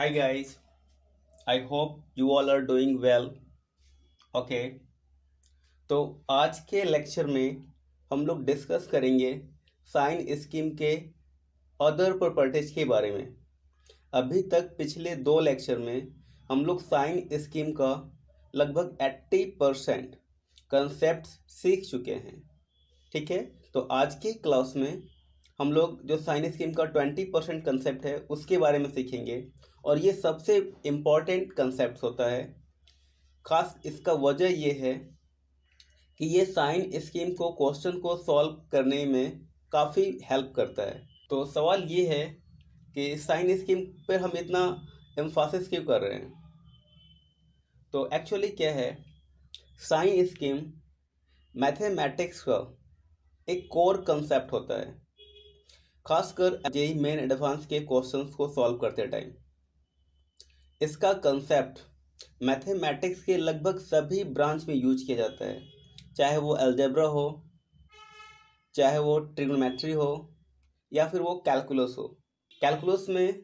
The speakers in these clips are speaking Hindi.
Hi guys, I hope you all are doing well. Okay, तो आज के लेक्चर में हम लोग डिस्कस करेंगे साइन स्कीम के अदर प्रॉपर्टीज के बारे में। अभी तक पिछले दो लेक्चर में हम लोग साइन स्कीम का लगभग 80% कंसेप्ट सीख चुके हैं। ठीक है, तो आज की क्लास में हम लोग जो साइन स्कीम का 20% कंसेप्ट है उसके बारे में सीखेंगे। और ये सबसे इम्पॉर्टेंट कंसेप्ट होता है। खास इसका वजह ये है कि ये साइन स्कीम को क्वेश्चन को सॉल्व करने में काफ़ी हेल्प करता है। तो सवाल ये है कि साइन स्कीम पर हम इतना एम्फासिस क्यों कर रहे हैं। तो एक्चुअली क्या है, साइन स्कीम मैथमेटिक्स का एक कोर कंसेप्ट होता है, खासकर जेईई मेन एडवांस के क्वेश्चंस को सॉल्व करते टाइम। इसका कंसेप्ट मैथमेटिक्स के लगभग सभी ब्रांच में यूज किया जाता है, चाहे वो अलजेब्रा हो, चाहे वो ट्रिग्नोमेट्री हो, या फिर वो कैलकुलस हो। कैलकुलस में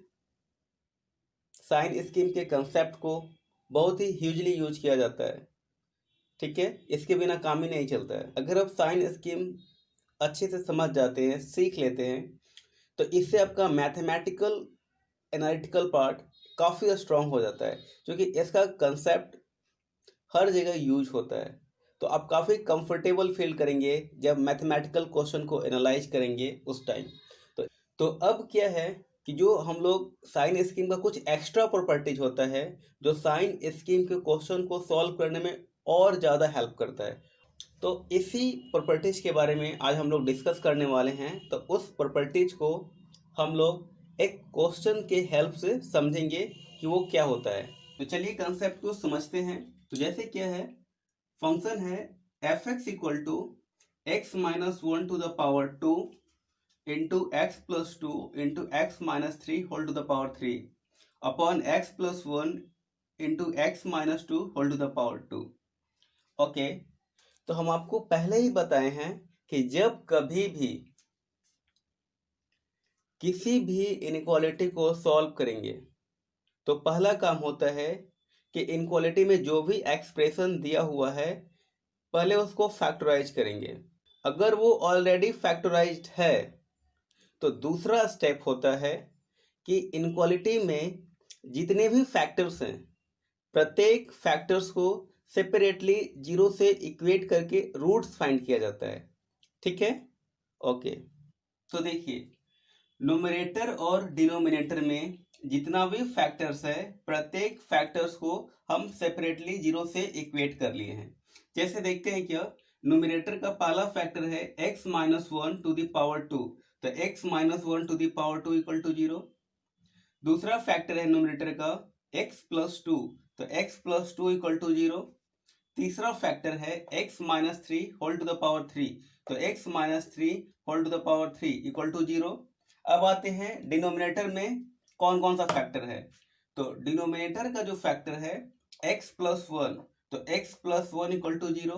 साइन स्कीम के कंसेप्ट को बहुत ही ह्यूजली यूज किया जाता है। ठीक है, इसके बिना काम ही नहीं चलता है। अगर आप साइन स्कीम अच्छे से समझ जाते हैं, सीख लेते हैं, तो इससे आपका मैथमेटिकल एनालिटिकल पार्ट काफ़ी स्ट्रांग हो जाता है, क्योंकि इसका कंसेप्ट हर जगह यूज होता है। तो आप काफ़ी कंफर्टेबल फील करेंगे जब मैथमेटिकल क्वेश्चन को एनालाइज करेंगे उस टाइम। तो अब क्या है कि जो हम लोग साइन स्कीम का कुछ एक्स्ट्रा प्रॉपर्टीज होता है जो साइन स्कीम के क्वेश्चन को सॉल्व करने में और ज़्यादा हेल्प करता है। तो इसी प्रॉपर्टीज के बारे में आज हम लोग डिस्कस करने वाले हैं। तो उस प्रॉपर्टीज को हम लोग एक क्वेश्चन के हेल्प से समझेंगे कि वो क्या होता है। तो चलिए कंसेप्ट को समझते हैं। तो जैसे क्या है, फंक्शन है f x equal to x minus one to the power two into x plus two into x minus three whole to the power three upon x plus one into x minus two whole to the power two. Okay, तो हम आपको पहले ही बताए हैं कि जब कभी भी किसी भी इनइक्वालिटी को सॉल्व करेंगे तो पहला काम होता है कि इनइक्वालिटी में जो भी एक्सप्रेशन दिया हुआ है पहले उसको फैक्टराइज करेंगे। अगर वो ऑलरेडी फैक्टराइज्ड है तो दूसरा स्टेप होता है कि इनइक्वालिटी में जितने भी फैक्टर्स हैं प्रत्येक फैक्टर्स को सेपरेटली जीरो से इक्वेट करके रूट्स फाइंड किया जाता है। ठीक है, ओके। तो देखिए, न्यूमरेटर और डिनोमिनेटर में जितना भी फैक्टर्स है प्रत्येक फैक्टर्स को हम सेपरेटली जीरो से इक्वेट कर लिए हैं। जैसे देखते हैं क्या, न्यूमरेटर का पहला फैक्टर है x minus one to the power two, तो x minus one to the power two equal to zero. दूसरा फैक्टर है न्यूमरेटर का x प्लस टू, तो x plus two equal to zero. तीसरा फैक्टर है x minus three whole to the power three, तो x minus three whole to the power three equal to zero. अब आते हैं डिनोमिनेटर में कौन कौन सा फैक्टर है। तो डिनोमिनेटर का जो फैक्टर है x प्लस वन, तो x plus one equal to zero.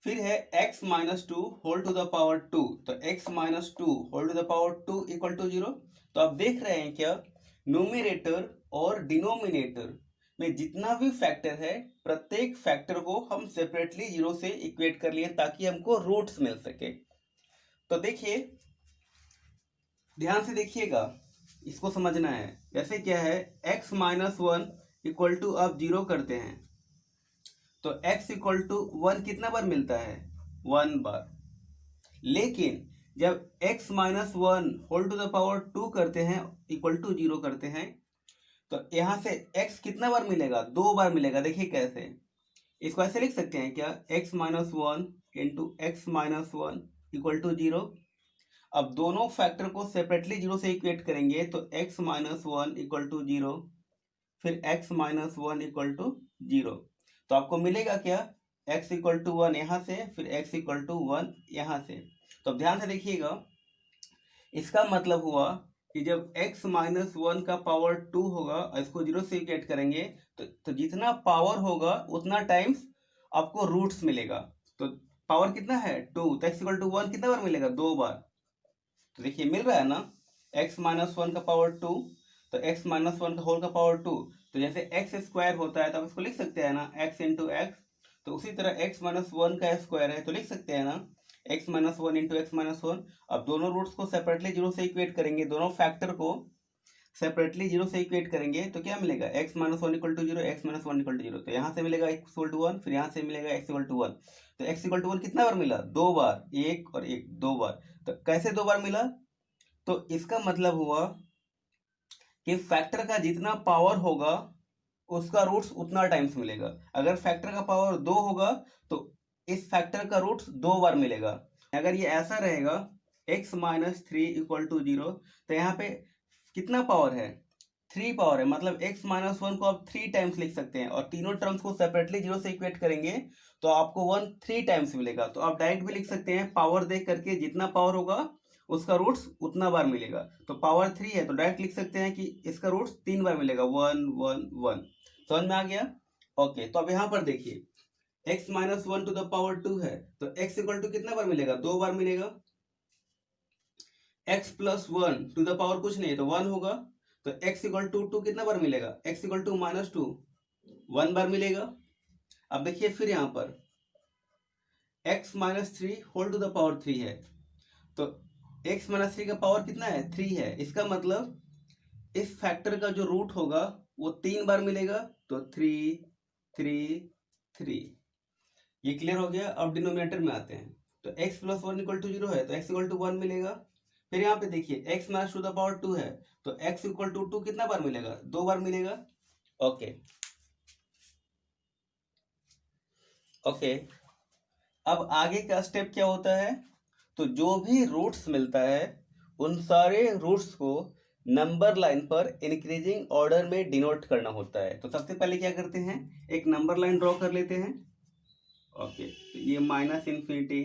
फिर है x minus two whole to the power two, तो x minus two whole to the power two equal to zero. तो आप देख रहे हैं क्या, न्यूमरेटर और डिनोमिनेटर में जितना भी फैक्टर है प्रत्येक फैक्टर को हम सेपरेटली जीरो से इक्वेट कर लिए ताकि हमको रूट्स मिल सके। तो देखिए, ध्यान से देखिएगा, इसको समझना है। जैसे क्या है, x minus one equal to आप जीरो करते हैं तो x इक्वल टू वन कितना बार मिलता है, वन बार। लेकिन जब x minus one whole to the power two करते हैं इक्वल टू जीरो करते हैं तो यहां से x कितना बार मिलेगा, दो बार मिलेगा। देखिए कैसे, इसको ऐसे लिख सकते हैं क्या, x minus one into x minus one equal to zero. अब दोनों फैक्टर को सेपरेटली जीरो से इक्वेट करेंगे तो x minus one equal to zero, फिर x minus one equal to zero. तो आपको मिलेगा क्या, x इक्वल टू वन यहाँ से, फिर x इक्वल टू वन यहाँ से। तो अब ध्यान से देखिएगा, इसका मतलब हुआ कि जब x माइनस वन का पावर टू होगा और इसको जीरो से इक्वेट करेंगे तो जितना पावर होगा उतना टाइम्स आपको रूट्स मिलेगा। तो पावर कितना है, टू, तो x इक्वल टू वन कितना बार मिलेगा, दो बार। तो देखिए मिल रहा है ना, x माइनस वन का पावर टू, तो x माइनस वन का होल का पावर 2, तो जैसे x स्क्वायर होता है तो आप इसको लिख सकते हैं ना x इंटू एक्स, तो उसी तरह x माइनस वन का स्क्वायर है तो लिख सकते हैं ना x minus one into x minus one. अब दोनों रूट्स को सेपरेटली जीरो से इक्वेट करेंगे, दोनों फैक्टर को सेपरेटली जीरो से इक्वेट करेंगे तो क्या मिलेगा, x minus one equal to zero, x minus one equal to zero, तो यहाँ से मिलेगा x इक्वल टू वन, फिर यहाँ से मिलेगा x इक्वल टू वन। तो x इक्वल टू वन कितना बार मिला, दो बार, एक और एक, दो बार। तो कैसे दो बार मिला, तो इसका मतलब हुआ कि फैक्टर का जितना पावर होगा उसका रूट्स उतना टाइम्स मिलेगा। अगर फैक्टर का पावर दो होगा तो इस फैक्टर का रूट्स दो बार मिलेगा। अगर ये ऐसा रहेगा x minus three equal to zero, तो यहाँ पे कितना पावर है, थ्री पावर है, मतलब x माइनस वन को आप थ्री टाइम्स लिख सकते हैं, और तीनों टर्म्स को सेपरेटली जीरो से इक्वेट करेंगे तो आपको वन थ्री टाइम्स मिलेगा। तो आप डायरेक्ट भी लिख सकते हैं, पावर देख करके जितना पावर होगा उसका रूट्स उतना बार मिलेगा। तो पावर थ्री है तो डायरेक्ट लिख सकते हैं कि इसका रूट्स तीन बार मिलेगा, वन वन वन। समझ में आ गया? ओके, तो अब यहाँ पर देखिए x minus one to the power two है तो x इक्वल टू कितना बार मिलेगा, दो बार मिलेगा। x plus one to the power कुछ नहीं है तो वन होगा, तो x इक्वल टू टू कितना बार मिलेगा, x equal to minus two one बार मिलेगा। अब देखिए फिर यहाँ पर x minus three whole to the power three है, तो x माइनस थ्री का पावर कितना है, थ्री है। इसका मतलब इस फैक्टर का जो रूट होगा वो तीन बार मिलेगा, तो थ्री थ्री थ्री। ये क्लियर हो गया। अब डिनोमिनेटर में आते हैं, तो x plus one equal to zero है तो x इक्वल टू वन मिलेगा। फिर यहाँ पे देखिए x minus two the power two है तो x इक्वल टू टू कितना बार मिलेगा, दो बार मिलेगा। ओके ओके, अब आगे का स्टेप क्या होता है, तो जो भी रूट्स मिलता है उन सारे रूट्स को नंबर लाइन पर इंक्रीजिंग ऑर्डर में डिनोट करना होता है। तो सबसे पहले क्या करते हैं, एक नंबर लाइन ड्रॉ कर लेते हैं। ओके, तो ये माइनस इन्फिनिटी,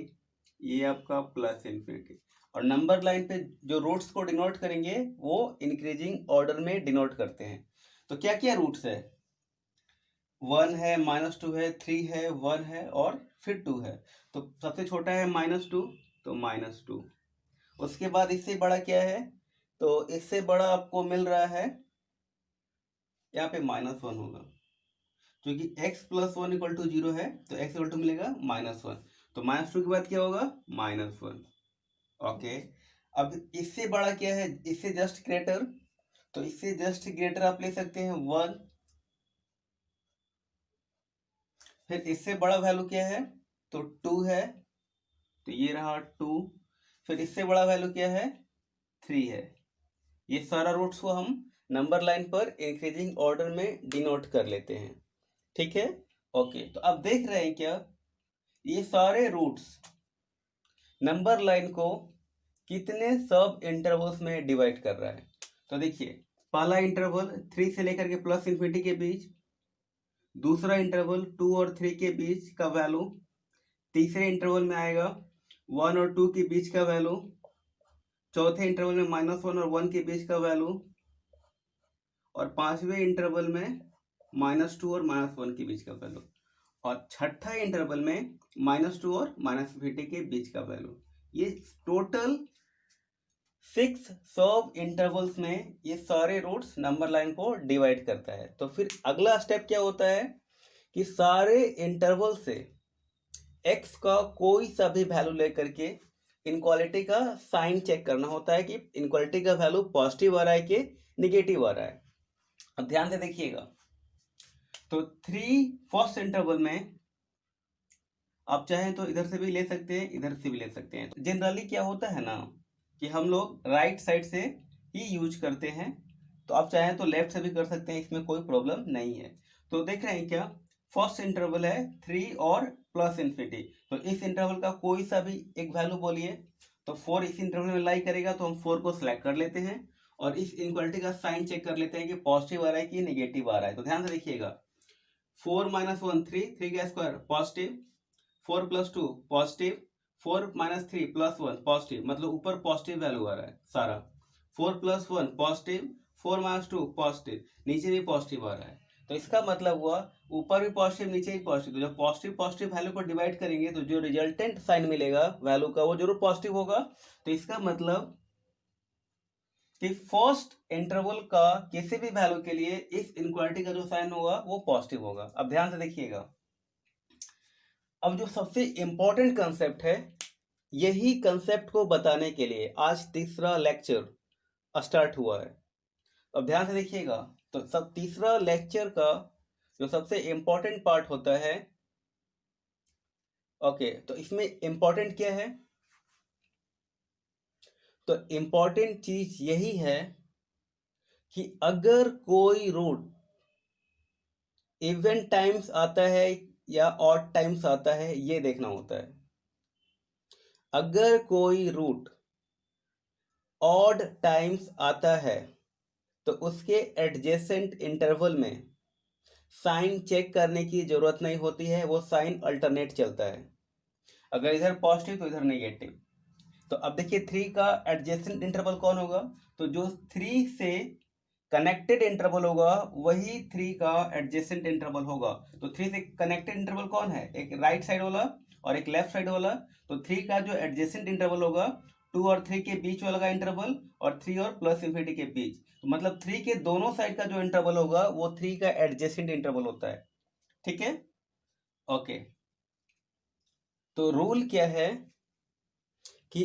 ये आपका प्लस इन्फिनिटी, और नंबर लाइन पे जो रूट्स को डिनोट करेंगे वो इंक्रीजिंग ऑर्डर में डिनोट करते हैं। तो क्या क्या रूट्स है, वन है, माइनस टू है, थ्री है, वन है और फिर टू है। तो सबसे छोटा है माइनस टू, तो माइनस टू। उसके बाद इससे बड़ा क्या है, तो इससे बड़ा आपको मिल रहा है यहाँ पे माइनस वन होगा, क्योंकि x plus one equal to zero है तो x इक्वल टू मिलेगा माइनस वन। तो माइनस टू के बाद क्या होगा, माइनस वन। ओके, अब इससे बड़ा क्या है, इससे जस्ट ग्रेटर, तो इससे जस्ट ग्रेटर आप ले सकते हैं वन। फिर इससे बड़ा वैल्यू क्या है, तो टू है, तो ये रहा टू। फिर इससे बड़ा वैल्यू क्या है, थ्री है। ये सारा रूट्स को हम नंबर लाइन पर इंक्रीजिंग ऑर्डर में डिनोट कर लेते हैं। ठीक है, ओके। तो अब देख रहे हैं क्या, ये सारे रूट्स नंबर लाइन को कितने सब इंटरवल्स में डिवाइड कर रहा है। तो देखिए, पहला इंटरवल थ्री से लेकर के प्लस इन्फिनिटी के बीच, दूसरा इंटरवल टू और थ्री के बीच का वैल्यू, तीसरे इंटरवल में आएगा वन और टू के बीच का वैल्यू, चौथे इंटरवल में माइनस वन और वन के बीच का वैल्यू, और पांचवें इंटरवल में माइनस टू और माइनस वन के बीच का वैल्यू, और छठा इंटरवल में माइनस टू और माइनस इन्फिनिटी के बीच का वैल्यू। ये टोटल 6 सब इंटरवल्स में ये सारे रूट्स नंबर लाइन को डिवाइड करता है। तो फिर अगला स्टेप क्या होता है कि सारे इंटरवल से x का कोई सा भी वैल्यू लेकर के इनक्वालिटी का साइन चेक करना होता है कि इनक्वालिटी का वैल्यू पॉजिटिव आ रहा है कि निगेटिव आ रहा है। अब ध्यान से देखिएगा, तो थ्री फर्स्ट इंटरवल में आप चाहें तो इधर से भी ले सकते हैं, इधर से भी ले सकते हैं। जनरली क्या होता है ना कि हम लोग राइट साइड से ही यूज करते हैं, तो आप चाहें तो लेफ्ट से भी कर सकते हैं, इसमें कोई प्रॉब्लम नहीं है। तो देख रहे हैं क्या, फर्स्ट इंटरवल है थ्री और प्लस इन्फिनिटी, तो इस इंटरवल का कोई सा भी एक वैल्यू बोलिए। तो फोर इस इंटरवल में लाई करेगा तो हम फोर को सिलेक्ट कर लेते हैं, और इस इनक्वालिटी का साइन चेक कर लेते हैं कि पॉजिटिव आ रहा है कि निगेटिव आ रहा है। तो ध्यान से देखिएगा, four minus one three, three का square positive, four plus two positive, four minus three plus one positive, मतलब ऊपर पॉजिटिव वैल्यू आ रहा है सारा। Four plus one positive, four minus two positive, नीचे भी पॉजिटिव आ रहा है। तो इसका मतलब हुआ ऊपर भी पॉजिटिव नीचे भी पॉजिटिव, तो जब पॉजिटिव पॉजिटिव वैल्यू को डिवाइड करेंगे तो जो रिजल्टेंट साइन मिलेगा वैल्यू का वो जरूर पॉजिटिव होगा। तो इसका मतलब कि फर्स्ट इंटरवल का किसी भी वैल्यू के लिए इस इनक्वालिटी का जो साइन होगा वो पॉजिटिव होगा। अब ध्यान से देखिएगा, अब जो सबसे इंपॉर्टेंट कंसेप्ट है, यही कंसेप्ट को बताने के लिए आज तीसरा लेक्चर स्टार्ट हुआ है। अब ध्यान से देखिएगा, तो सब तीसरा लेक्चर का जो सबसे इंपॉर्टेंट पार्ट होता है, ओके, तो इसमें इंपॉर्टेंट क्या है? तो इंपॉर्टेंट चीज यही है कि अगर कोई रूट इवन टाइम्स आता है या ऑड टाइम्स आता है, ये देखना होता है। अगर कोई रूट ऑड टाइम्स आता है तो उसके एडजेसेंट इंटरवल में साइन चेक करने की जरूरत नहीं होती है, वो साइन अल्टरनेट चलता है। अगर इधर पॉजिटिव तो इधर नेगेटिव। तो अब देखिए 3 का एडजेसेंट इंटरवल कौन होगा? तो जो 3 से कनेक्टेड इंटरवल होगा वही 3 का एडजेसेंट इंटरवल होगा। तो 3 से कनेक्टेड इंटरवल कौन है? एक राइट साइड वाला और एक लेफ्ट साइड वाला। तो 3 का जो एडजेसेंट इंटरवल होगा 2 और 3 के बीच वाला का इंटरवल, और 3 और प्लस इंफिनिटी के बीच। तो मतलब 3 के दोनों साइड का जो इंटरवल होगा वो 3 का एडजेसेंट इंटरवल होता है। ठीक है, ओके। तो रूल क्या है कि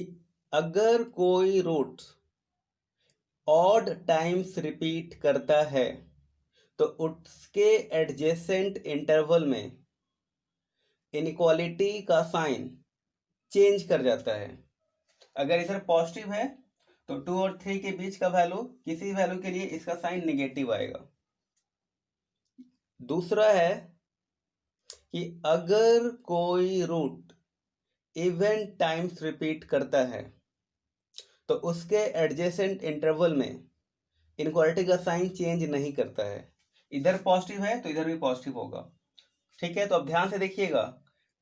अगर कोई रूट ऑड टाइम्स रिपीट करता है तो उसके एडजेसेंट इंटरवल में इनइक्वालिटी का साइन चेंज कर जाता है। अगर इधर पॉजिटिव है तो 2 और 3 के बीच का वैल्यू, किसी वैल्यू के लिए इसका साइन नेगेटिव आएगा। दूसरा है कि अगर कोई रूट इवन टाइम्स रिपीट करता है तो उसके एडजेसेंट इंटरवल में इनक्वालिटी का साइन चेंज नहीं करता है। इधर पॉजिटिव है तो इधर भी पॉजिटिव होगा। ठीक है, तो अब ध्यान से देखिएगा,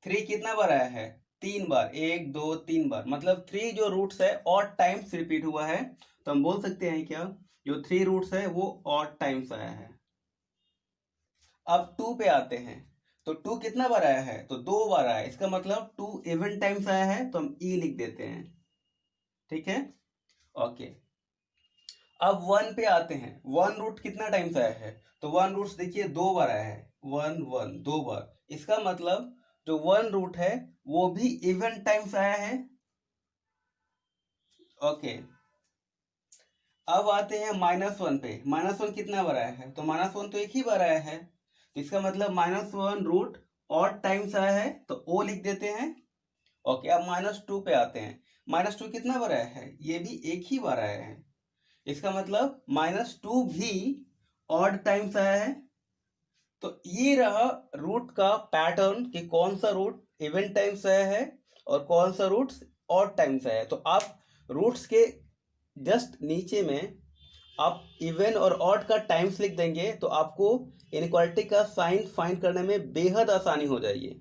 3 कितना बार आया है? 3 बार, 1 2 3 बार, मतलब 3 जो रूट्स है ऑड टाइम्स रिपीट हुआ है। तो हम बोल सकते हैं क्या, जो 3 रूट्स है वो ऑड टाइम्स आया है। अब 2 पे आते हैं, तो 2 कितना बार आया है? तो 2 बार आया है। इसका मतलब 2 इवन टाइम्स आया है, तो हम ई लिख देते हैं। ठीक है, ओके। अब 1 पे आते हैं, 1 रूट कितना टाइम्स आया है? तो 1 रूट्स देखिए 2 बार आया है, 1 1 2 बार। इसका मतलब जो 1 रूट है वो भी इवन टाइम्स आया है। ओके, अब आते हैं -1 पे। -1 कितना बार आया है? तो -1 तो एक ही बार आया है, तो इसका मतलब -1 रूट ऑड टाइम्स आया है, तो ओ लिख देते हैं। ओके, अब -2 पे आते हैं। -2 कितना बार आया है? ये भी एक ही बार आया है, इसका मतलब -2 भी ऑड टाइम्स आया है। तो ये रहा रूट का पैटर्न कि कौन सा रूट इवन टाइम्स आया है और कौन सा रूट ऑड टाइम्स आया है। तो आप रूट्स के जस्ट नीचे में आप इवन और ऑड का टाइम्स लिख देंगे तो आपको इनइक्वालिटी का साइन फाइंड करने में बेहद आसानी हो जाएगी।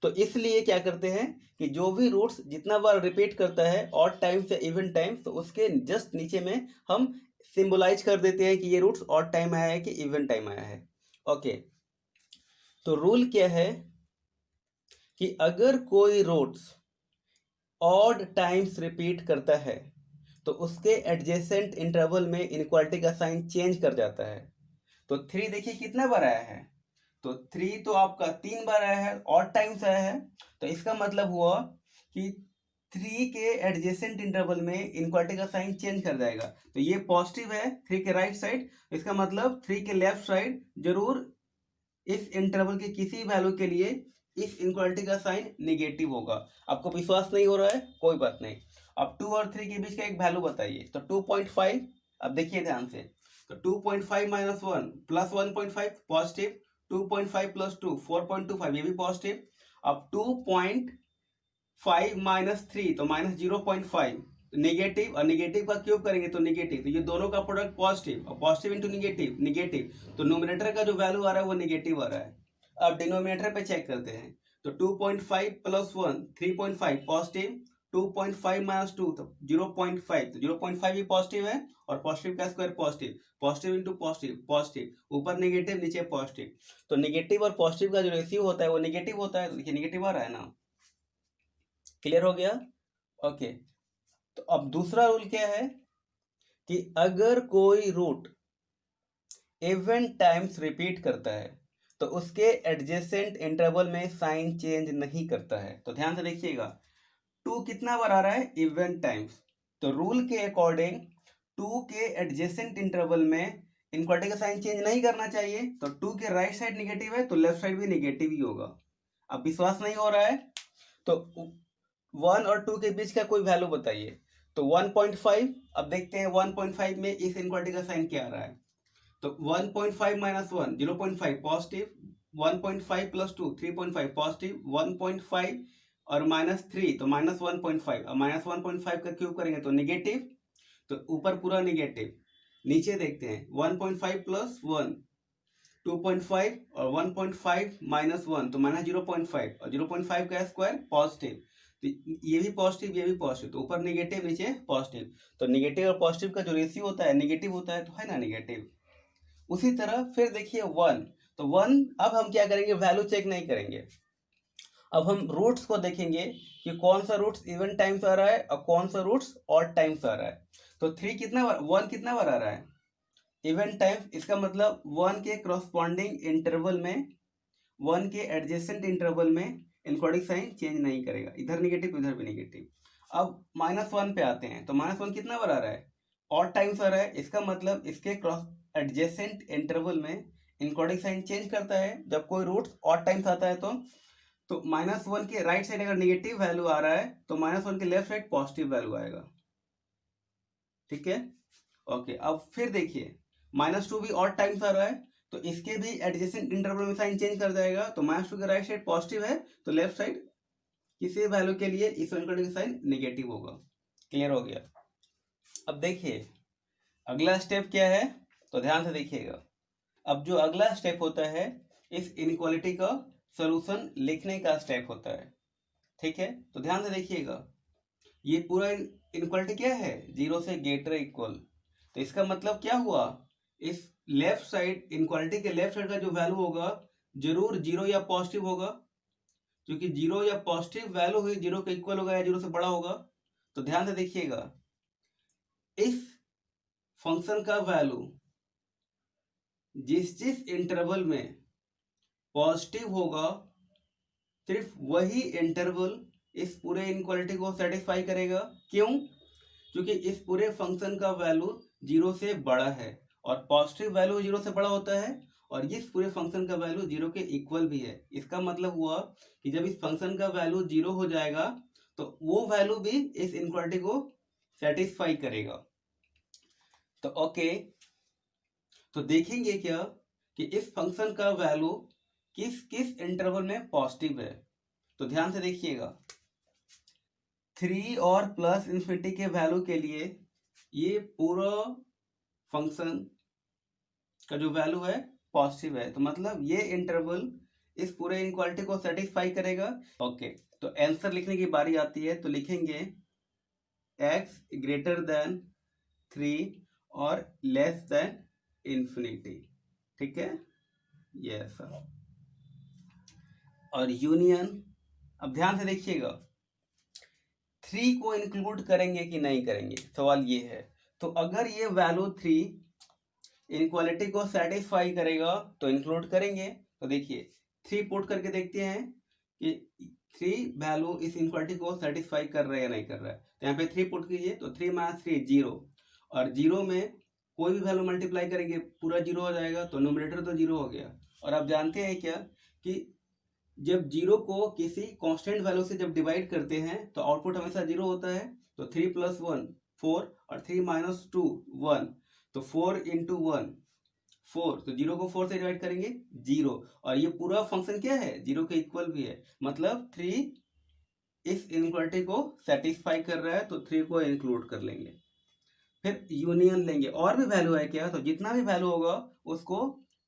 तो इसलिए क्या करते हैं कि जो भी रूट्स जितना बार रिपीट करता है ऑड टाइम्स या इवन टाइम्स, तो उसके जस्ट नीचे में हम सिंबलाइज कर देते हैं कि ये रूट्स ऑड टाइम आया है कि इवन टाइम आया है। ओके, तो रूल क्या है कि अगर कोई रूट्स ऑड टाइम्स रिपीट करता है तो उसके एडजेसेंट इंटरवल में इनइक्वालिटी का साइन चेंज कर जाता है। तो 3 देखिए कितना बार आया है? तो 3 तो आपका 3 बार आया है, ऑड टाइम्स आया है। तो इसका मतलब हुआ कि 3 के एडजेसेंट इंटरवल में इनइक्वालिटी का साइन चेंज कर जाएगा। तो ये पॉजिटिव है 3 के राइट साइड, इसका मतलब 3 के लेफ्ट साइड जरूर इस इंटरवल के किसी वैल्यू के लिए इस इनइक्वालिटी का साइन नेगेटिव होगा। आपको विश्वास नहीं हो रहा है, कोई बात नहीं। अब 2 और 3 के बीच का एक वैल्यू बताइए। तो 2.5, अब देखिए ध्यान से, तो 2.5 - 1 प्लस 1.5 पॉजिटिव, 2.5 + 2 4.25 ये भी पॉजिटिव। अब 2.5 - 3 तो -0.5 नेगेटिव, और नेगेटिव का क्यूब करेंगे तो नेगेटिव, तो ये दोनों का प्रोडक्ट पॉजिटिव, और पॉजिटिव इंटू नेगेटिव नेगेटिव, तो न्यूमरेटर का जो वैल्यू आ रहा है वो नेगेटिव आ रहा है। अब डिनोमिनेटर पे चेक करते हैं, तो 2.5 + 1 3.5 पॉजिटिव, 2.5 - 2 तो 0.5, तो 0.5 भी पॉजिटिव है, और पॉजिटिव का square positive, positive into positive positive, ऊपर नेगेटिव नीचे पॉजिटिव। तो नेगेटिव और पॉजिटिव का जो रेशियो होता है वो नेगेटिव होता है। तो देखिए नेगेटिव आ रहा है ना, क्लियर हो गया? ओके, तो अब दूसरा रूल क्या है कि अगर कोई रूट इवन टाइम्स रिपीट करता है तो उसके एडजेसेंट इंटरवल में साइन चेंज नहीं करता है। तो ध्यान से देखिएगा, 2 कितना बार आ रहा है? Even times. तो रूल के अकॉर्डिंग 2 के एडजेसेंट इंटरवल में इनक्वालिटी का साइन चेंज नहीं करना चाहिए। तो 2 के राइट साइड निगेटिव है तो लेफ्ट साइड भी निगेटिव ही होगा। अब विश्वास नहीं हो रहा है तो 1 और 2 के बीच का कोई वैल्यू बताइए। तो 1.5। अब देखते हैं 1.5 में इस इनक्वालिटी का साइन क्या आ रहा है। तो 1.5 माइनस 1 0.5 पॉजिटिव, 1.5 प्लस 2 3.5 पॉजिटिव, 1.5 और माइनस 3 तो माइनस 1.5। अब माइनस 1.5 का क्यूब करेंगे तो निगेटिव, तो ऊपर पूरा निगेटिव। नीचे देखते हैं 1.5 प्लस 1 2.5 और 1.5 माइनस 1 तो माइनस 0.5 और 0.5 का स्क्वायर पॉजिटिव। तो ये भी पॉजिटिव ये भी पॉजिटिव, तो ऊपर निगेटिव नीचे पॉजिटिव। तो निगेटिव और पॉजिटिव का जो रेशियो होता है निगेटिव होता है, तो है ना निगेटिव। उसी तरह फिर देखिए 1, तो 1 अब हम क्या करेंगे, वैल्यू चेक नहीं करेंगे। अब हम रूट्स को देखेंगे कि कौन सा रूट्स इवन टाइम्स आ रहा है और कौन सा रूट्स ऑड टाइम्स आ रहा है। तो 3 कितना बार, 1 कितना बार आ रहा है इवन टाइम्स, इसका मतलब 1 के क्रॉसपॉन्डिंग इंटरवल में 1 के एडजेसेंट इंटरवल में इनक्वालिटी साइन चेंज नहीं करेगा, इधर निगेटिव इधर भी निगेटिव। अब -1 पे आते हैं तो -1 कितना बार आ रहा है, ऑड टाइम्स आ रहा है। इसका मतलब इसके क्रॉस एडजेसेंट इंटरवल में इनक्वालिटी साइन चेंज करता है जब कोई रूट ऑड टाइम्स आता है। तो -1 के राइट साइड अगर निगेटिव वैल्यू आ रहा है तो -1 के लेफ्ट साइड पॉजिटिव वैल्यू आएगा। ठीक है, ओके। अब फिर देखिए -2 भी ऑड टाइम्स आ रहा है तो इसके भी एडजेसेंट इंटरवल में साइन चेंज कर जाएगा। तो -2 के राइट साइड पॉजिटिव है तो लेफ्ट साइड किसी वैल्यू के लिए इस इनक्वालिटी का साइन नेगेटिव होगा। क्लियर हो गया। अब देखिए अगला स्टेप क्या है, तो ध्यान से देखिएगा। अब जो अगला स्टेप होता है इस इनक्वालिटी का सॉल्यूशन लिखने का स्टेप होता है। ठीक है, तो ध्यान से देखिएगा, ये पूरा इनक्वालिटी क्या है, 0 से ग्रेटर इक्वल। तो इसका मतलब क्या हुआ, इस लेफ्ट साइड इनक्वालिटी के लेफ्ट साइड का जो वैल्यू होगा जरूर 0 या पॉजिटिव होगा, क्योंकि 0 या पॉजिटिव वैल्यू हुई 0 के इक्वल होगा या 0 से बड़ा होगा। तो ध्यान से देखिएगा, इस फंक्शन का वैल्यू जिस जिस इंटरवल में पॉजिटिव होगा सिर्फ वही इंटरवल इस पूरे इनक्वालिटी को सेटिस्फाई करेगा। क्यों? क्योंकि इस पूरे फंक्शन का वैल्यू 0 से बड़ा है और पॉजिटिव वैल्यू 0 से बड़ा होता है और इस पूरे फंक्शन का वैल्यू 0 के इक्वल भी है। इसका मतलब हुआ कि जब इस फंक्शन का वैल्यू 0 हो जाएगा तो वो वैल्यू भी इस इनक्वालिटी को सेटिस्फाई करेगा। तो ओके, तो देखेंगे क्या कि इस फंक्शन का वैल्यू किस किस इंटरवल में पॉजिटिव है। तो ध्यान से देखिएगा, 3 और प्लस इन्फिनिटी के वैल्यू के लिए ये पूरा फंक्शन का जो वैल्यू है पॉजिटिव है, तो मतलब ये इंटरवल इस पूरे इनक्वालिटी को सेटिस्फाई करेगा। ओके, तो आंसर लिखने की बारी आती है, तो लिखेंगे x ग्रेटर देन 3 और लेस देन इन्फिनिटी। ठीक है, यस सर। और यूनियन, अब ध्यान से देखिएगा 3 को इंक्लूड करेंगे कि नहीं करेंगे, सवाल ये है। तो अगर ये वैल्यू 3 इनक्वालिटी को सेटिस्फाई करेगा तो इंक्लूड करेंगे। तो देखिए 3 पुट करके देखते हैं कि 3 वैल्यू इस इनक्वालिटी को सेटिस्फाई कर रहा है या नहीं कर रहा है। तो यहाँ पे 3 पुट कीजिए तो 3 माइनस 3 0, और 0 में कोई भी वैल्यू मल्टीप्लाई करेंगे पूरा 0 हो जाएगा, तो न्यूमरेटर तो 0 हो गया। और आप जानते हैं क्या कि जब 0 को किसी कांस्टेंट वैल्यू से जब डिवाइड करते हैं तो आउटपुट हमेशा 0 होता है। तो 3 प्लस 1 4 और 3 माइनस 2 1, तो 4 इंटू 1 4, तो 0 को 4 से डिवाइड करेंगे 0, और ये पूरा फंक्शन क्या है 0 के इक्वल भी है, मतलब 3 इस इनक्वालिटी को सेटिस्फाई कर रहा है, तो 3 को इंक्लूड कर लेंगे। फिर यूनियन लेंगे, और भी वैल्यू है क्या, तो जितना भी वैल्यू होगा उसको,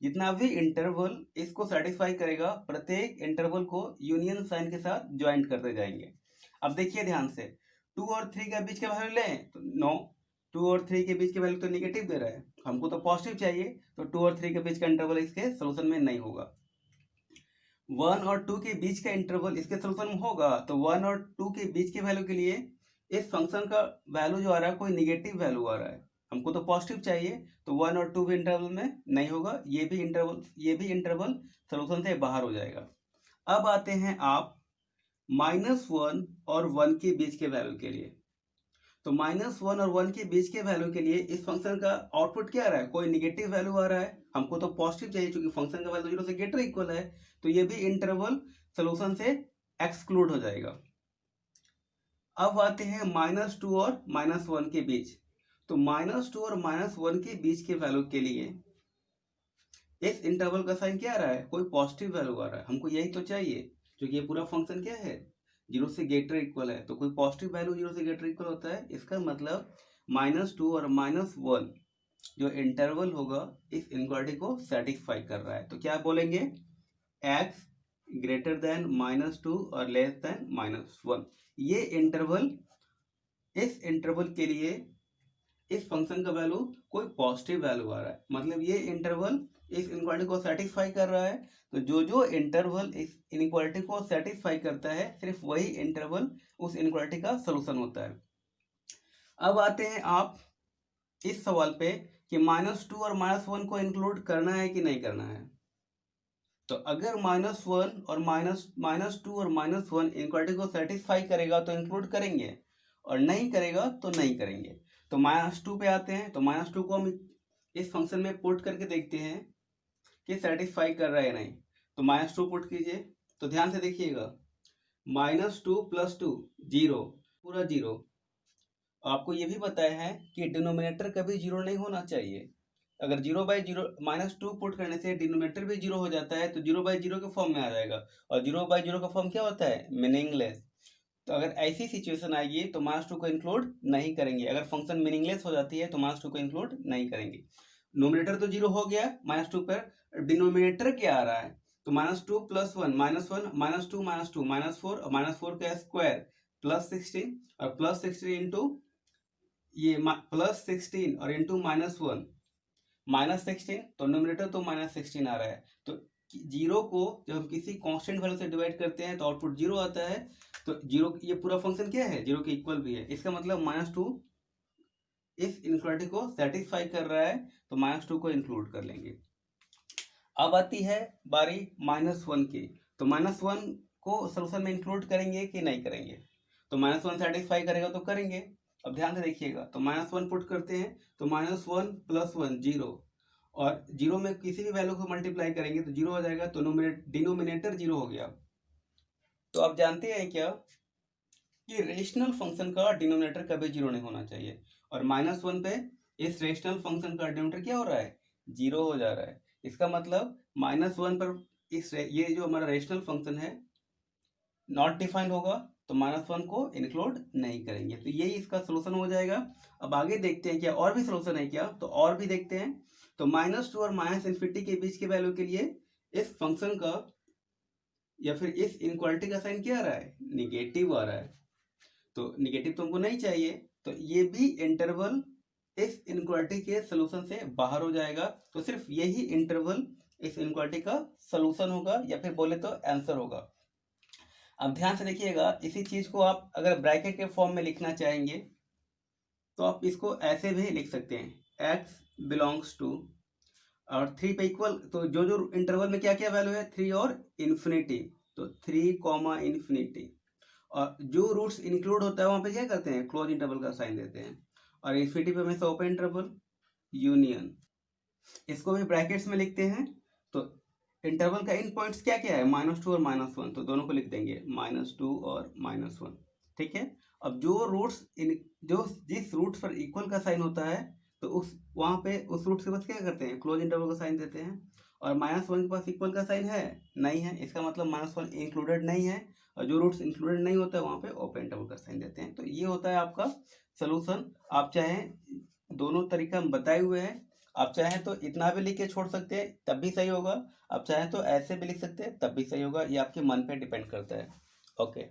जितना भी इंटरवल इसको सेटिस्फाई करेगा प्रत्येक इंटरवल को यूनियन साइन के साथ ज्वाइंट करते जाएंगे। अब देखिए ध्यान से 2 और 3 के बीच के वैल्यू लें तो नो, 2 और 3 के बीच के वैल्यू तो निगेटिव दे रहा है, हमको तो पॉजिटिव चाहिए। तो 2 और 3 के बीच का इंटरवल इसके सोल्यूशन में नहीं होगा। 1 और 2 के बीच का इंटरवल इसके सोल्यूशन में होगा। तो 1 और 2 के बीच के वैल्यू के लिए इस फंक्शन का वैल्यू जो आ रहा है कोई निगेटिव वैल्यू आ रहा है, हमको तो पॉजिटिव चाहिए, तो 1 और 2 भी इंटरवल में नहीं होगा, ये भी इंटरवल सोल्यूशन से बाहर हो जाएगा। अब आते हैं आप -1 और 1 के बीच के वैल्यू के लिए। तो -1 और 1 के बीच के वैल्यू के लिए इस फंक्शन का आउटपुट क्या आ रहा है, कोई निगेटिव वैल्यू आ रहा है, हमको तो पॉजिटिव चाहिए क्योंकि फंक्शन का वैल्यू 0 से ग्रेटर इक्वल है, तो ये भी इंटरवल सोल्यूशन से एक्सक्लूड हो जाएगा। अब आते हैं -2 और -1 के बीच। तो -2 और -1 के बीच के वैल्यू के लिए इस इंटरवल का साइन क्या आ रहा है, कोई पॉजिटिव वैल्यू आ रहा है, हमको यही तो चाहिए क्योंकि ये पूरा फंक्शन क्या है, 0 से ग्रेटर इक्वल है, तो कोई पॉजिटिव वैल्यू 0 से ग्रेटर इक्वल होता है। इसका मतलब -2 और -1 जो इंटरवल होगा इस इनक्वालिटी को सेटिस्फाई कर रहा है। तो क्या बोलेंगे, x ग्रेटर देन -2 और लेस देन -1। ये इंटरवल, इस इंटरवल के लिए इस फंक्शन का वैल्यू कोई पॉजिटिव वैल्यू आ रहा है, मतलब ये इंटरवल इस इनक्वालिटी को सेटिस्फाई कर रहा है। तो जो इंटरवल इस इनक्वालिटी को सेटिस्फाई करता है, सिर्फ वही इंटरवल उस इनक्वालिटी का सलूशन होता है। अब आते हैं आप इस सवाल पे कि -2 और -1 को इंक्लूड करना है कि नहीं करना है। तो अगर -1 और -2 और -1 इनक्वालिटी को सेटिस्फाई करेगा तो इंक्लूड करेंगे, और नहीं करेगा तो नहीं करेंगे। तो -2 पे आते हैं, तो -2 को हम इस फंक्शन में पुट करके देखते हैं कि सेटिस्फाई कर रहा है या नहीं। तो -2 पुट कीजिए, तो ध्यान से देखिएगा, -2 + 2 0, पूरा 0। आपको ये भी बताया है कि डिनोमिनेटर कभी 0 नहीं होना चाहिए। अगर 0/0 -2 पुट करने से डिनोमिनेटर भी 0 हो जाता है तो 0/0 के फॉर्म में आ जाएगा, और 0/0 का फॉर्म क्या होता है, मीनिंगलेस। तो अगर ऐसी सिचुएशन आएगी तो -2 को इंक्लूड नहीं करेंगे। अगर फंक्शन मीनिंगलेस हो जाती है तो -2 को इंक्लूड नहीं करेंगे। नोमिनेटर तो 0 हो गया -2 पर, डिनोमिनेटर क्या आ रहा है, तो -2 + 1 -1 -2 -2 -4 और -4 का स्क्वायर +16, और +16 इंटू ये +16 और इंटू -1 -16, तो नोमिनेटर तो -16 आ रहा है। तो 0 को जब हम किसी कांस्टेंट वैल्यू से डिवाइड करते हैं तो आउटपुट 0 आता है। तो 0, ये पूरा फंक्शन क्या है, 0 के इक्वल भी है। इसका मतलब -2 इस इनक्वालिटी को सेटिस्फाई कर रहा है, तो -2 को इंक्लूड कर लेंगे। अब आती है बारी -1 की। तो -1 को सोल्यूशन में इंक्लूड करेंगे कि नहीं करेंगे। तो -1 सेटिस्फाई करेगा तो करेंगे। अब ध्यान से देखिएगा, तो -1 पुट करते हैं, तो -1 + 1 0, और 0 में किसी भी वैल्यू को मल्टीप्लाई करेंगे तो 0 हो जाएगा, तो डिनोमिनेटर 0 हो गया। तो आप जानते हैं क्या कि रेशनल फंक्शन का डिनोमिनेटर कभी 0 नहीं होना चाहिए, और -1 पे इस रेशनल फंक्शन का डिनोमिनेटर क्या हो रहा है, 0 हो जा रहा है। इसका मतलब -1 पर ये जो हमारा रेशनल फंक्शन है नॉट डिफाइंड होगा, तो -1 को इंक्लूड नहीं करेंगे। तो यही इसका सोल्यूशन हो जाएगा। अब आगे देखते हैं क्या और भी सोल्यूशन है क्या, तो और भी देखते हैं। तो -2 और -∞ के बीच के वैल्यू के लिए इस फंक्शन का या फिर इस इनक्वालिटी का साइन क्या आ रहा है, निगेटिव आ रहा है। तो निगेटिव तुमको नहीं चाहिए, तो ये भी इंटरवल इस इनक्वालिटी के सोल्यूशन से बाहर हो जाएगा। तो सिर्फ यही इंटरवल इस इनक्वालिटी का सोल्यूशन होगा, या फिर बोले तो आंसर होगा। अब ध्यान से देखिएगा, इसी चीज को आप अगर ब्रैकेट के फॉर्म में लिखना चाहेंगे तो आप इसको ऐसे भी लिख सकते हैं, x बिलोंग्स टू, और 3 पे इक्वल, तो जो इंटरवल में क्या क्या वैल्यू है, 3 और इन्फिनिटी, तो 3, और जो रूट्स इंक्लूड होता है वहां पे क्या करते हैं, क्लोज इंटरवल का साइन देते हैं, और इन्फिनिटी पे हमेशा ओपन इंटरवल यूनियन, इसको भी ब्रैकेट्स में लिखते हैं। तो इंटरवल का इन पॉइंट्स क्या क्या है, -2 और -1, तो दोनों को लिख देंगे, -2 और -1, ठीक है। अब जिस रूट्स पर इक्वल का साइन होता है तो वहां पे उस रूट के पास क्या करते हैं, क्लोज इंटरवल का साइन देते हैं। और -1 के पास इक्वल का साइन है नहीं है, इसका मतलब -1 इंक्लूडेड नहीं है, और जो रूट्स इंक्लूडेड नहीं होता है वहां पे ओपन इंटरवल का साइन देते हैं। तो ये होता है आपका सोल्यूशन। आप चाहें, दोनों तरीका हम बताए हुए हैं, आप चाहें तो इतना भी लिख के छोड़ सकते हैं तब भी सही होगा, आप चाहें तो ऐसे भी लिख सकते हैं तब भी सही होगा, ये आपके मन पे डिपेंड करता है। ओके।